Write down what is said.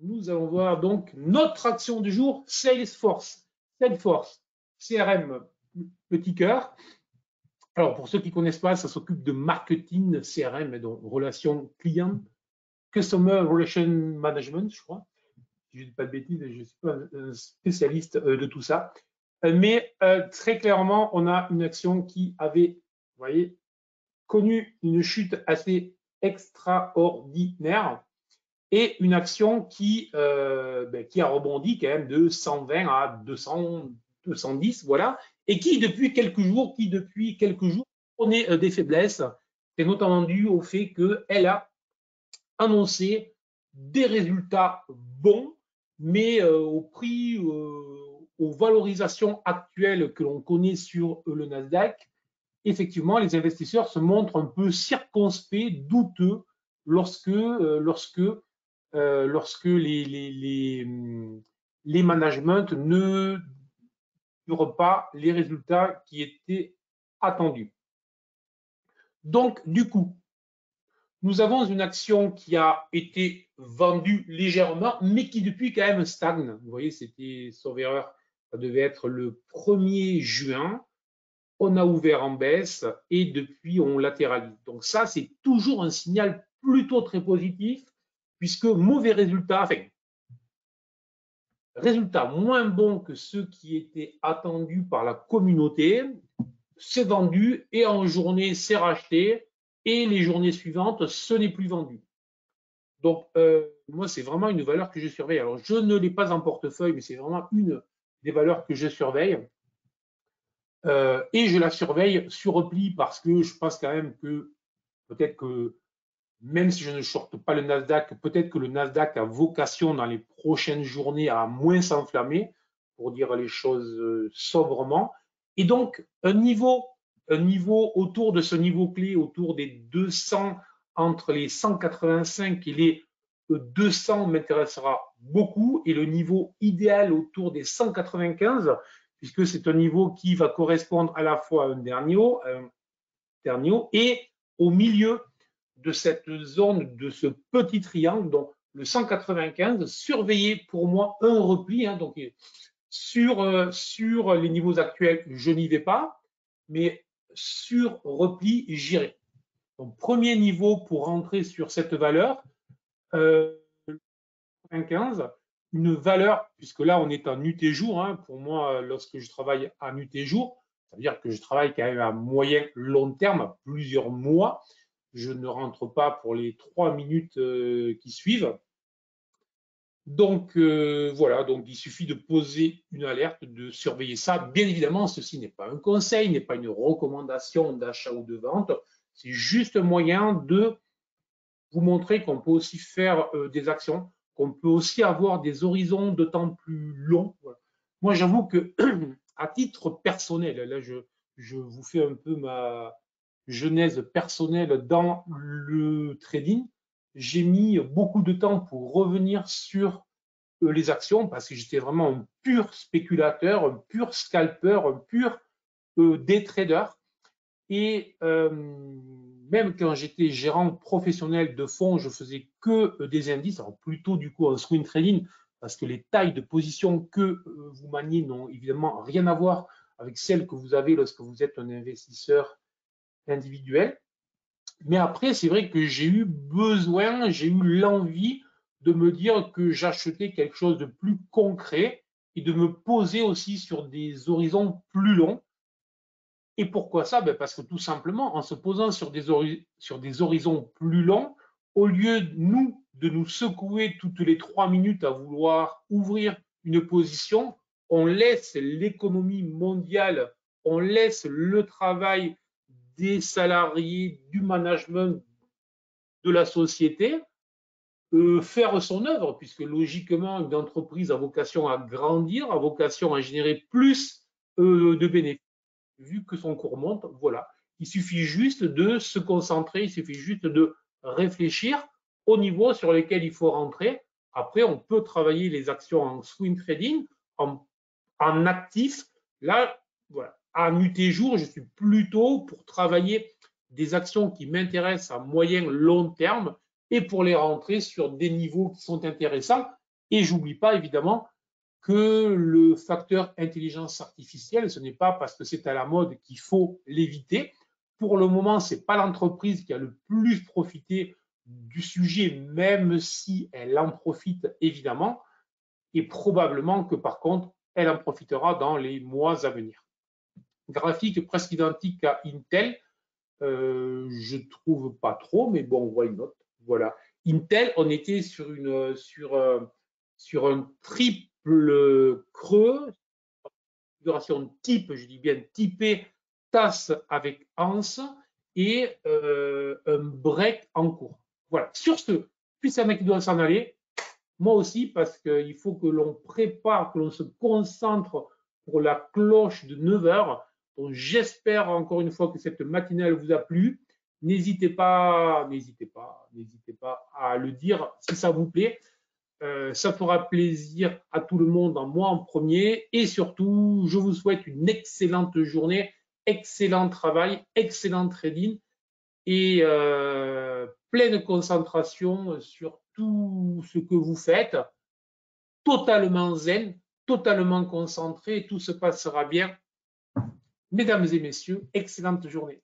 nous allons voir donc notre action du jour, Salesforce. Salesforce, CRM, petit cœur. Alors, pour ceux qui ne connaissent pas, ça s'occupe de marketing CRM, donc relations clients, Customer Relation Management, je crois. Si je ne dis pas de bêtises, je ne suis pas un spécialiste de tout ça. Mais très clairement, on a une action qui avait, vous voyez, connu une chute assez extraordinaire et une action qui a rebondi quand même de 120 à 200, 210, voilà, et qui depuis quelques jours connaît des faiblesses. C'est notamment dû au fait qu'elle a annoncé des résultats bons, mais au prix, aux valorisations actuelles que l'on connaît sur le Nasdaq, effectivement, les investisseurs se montrent un peu circonspects, douteux, lorsque les managements ne durent pas les résultats qui étaient attendus. Donc, du coup, nous avons une action qui a été vendue légèrement, mais qui depuis quand même stagne. Vous voyez, c'était, sauf erreur, ça devait être le 1er juin. On a ouvert en baisse et depuis, on latéralise. Donc ça, c'est toujours un signal plutôt très positif, puisque mauvais résultat, enfin, résultat moins bon que ceux qui étaient attendus par la communauté, c'est vendu et en journée, c'est racheté et les journées suivantes, ce n'est plus vendu. Donc, moi, c'est vraiment une valeur que je surveille. Alors, je ne l'ai pas en portefeuille, mais c'est vraiment une des valeurs que je surveille. Et je la surveille sur repli parce que je pense quand même que peut-être que même si je ne shorte pas le Nasdaq, peut-être que le Nasdaq a vocation dans les prochaines journées à moins s'enflammer, pour dire les choses sobrement. Et donc, un niveau autour de ce niveau clé, autour des 200, entre les 185 et les 200 m'intéressera beaucoup. Et le niveau idéal autour des 195, puisque c'est un niveau qui va correspondre à la fois à un dernier haut et au milieu de cette zone, de ce petit triangle, donc le 195, surveillez pour moi un repli, donc sur les niveaux actuels, je n'y vais pas, mais sur repli, j'irai. Donc premier niveau pour rentrer sur cette valeur, 95, une valeur, puisque là on est en UT jour, pour moi lorsque je travaille en UT jour, ça veut dire que je travaille quand même à moyen long terme, à plusieurs mois, je ne rentre pas pour les 3 minutes qui suivent. Donc voilà, donc il suffit de poser une alerte, de surveiller ça. Bien évidemment, ceci n'est pas un conseil, n'est pas une recommandation d'achat ou de vente, c'est juste un moyen de vous montrer qu'on peut aussi faire des actions, qu'on peut aussi avoir des horizons de temps plus longs. Voilà. Moi, j'avoue que à titre personnel, là, je vous fais un peu ma genèse personnelle dans le trading. J'ai mis beaucoup de temps pour revenir sur les actions parce que j'étais vraiment un pur spéculateur, un pur scalper, un pur day trader. Et même quand j'étais gérant professionnel de fonds, je faisais que des indices, alors plutôt du coup en swing trading, parce que les tailles de position que vous maniez n'ont évidemment rien à voir avec celles que vous avez lorsque vous êtes un investisseur individuel. Mais après, c'est vrai que j'ai eu besoin, j'ai eu l'envie de me dire que j'achetais quelque chose de plus concret et de me poser aussi sur des horizons plus longs. Et pourquoi ça? Parce que tout simplement, en se posant sur des horizons plus longs, au lieu de nous secouer toutes les 3 minutes à vouloir ouvrir une position, on laisse l'économie mondiale, on laisse le travail des salariés, du management de la société faire son œuvre, puisque logiquement, une entreprise a vocation à grandir, a vocation à générer plus de bénéfices vu que son cours monte, voilà. Il suffit juste de se concentrer, il suffit juste de réfléchir au niveau sur lequel il faut rentrer. Après, on peut travailler les actions en swing trading, en actif. Là, voilà. En UT jour, je suis plutôt pour travailler des actions qui m'intéressent à moyen long terme et pour les rentrer sur des niveaux qui sont intéressants. Et j'oublie pas évidemment que le facteur intelligence artificielle, ce n'est pas parce que c'est à la mode qu'il faut l'éviter. Pour le moment, ce n'est pas l'entreprise qui a le plus profité du sujet, même si elle en profite évidemment, et probablement que par contre, elle en profitera dans les mois à venir. Graphique presque identique à Intel, je trouve pas trop, mais bon, why not? Voilà. Intel, on était sur un triple creux, configuration type, je dis bien typé, tasse avec anse et un break en cours. Voilà. Sur ce, puis c'est un mec qui doit s'en aller, moi aussi, parce qu'il faut que l'on prépare, que l'on se concentre pour la cloche de 9 heures. Donc, j'espère encore une fois que cette matinale vous a plu. N'hésitez pas à le dire si ça vous plaît. Ça fera plaisir à tout le monde, moi en premier. Et surtout, je vous souhaite une excellente journée, excellent travail, excellent trading et pleine concentration sur tout ce que vous faites, totalement zen, totalement concentré, tout se passera bien. Mesdames et messieurs, excellente journée.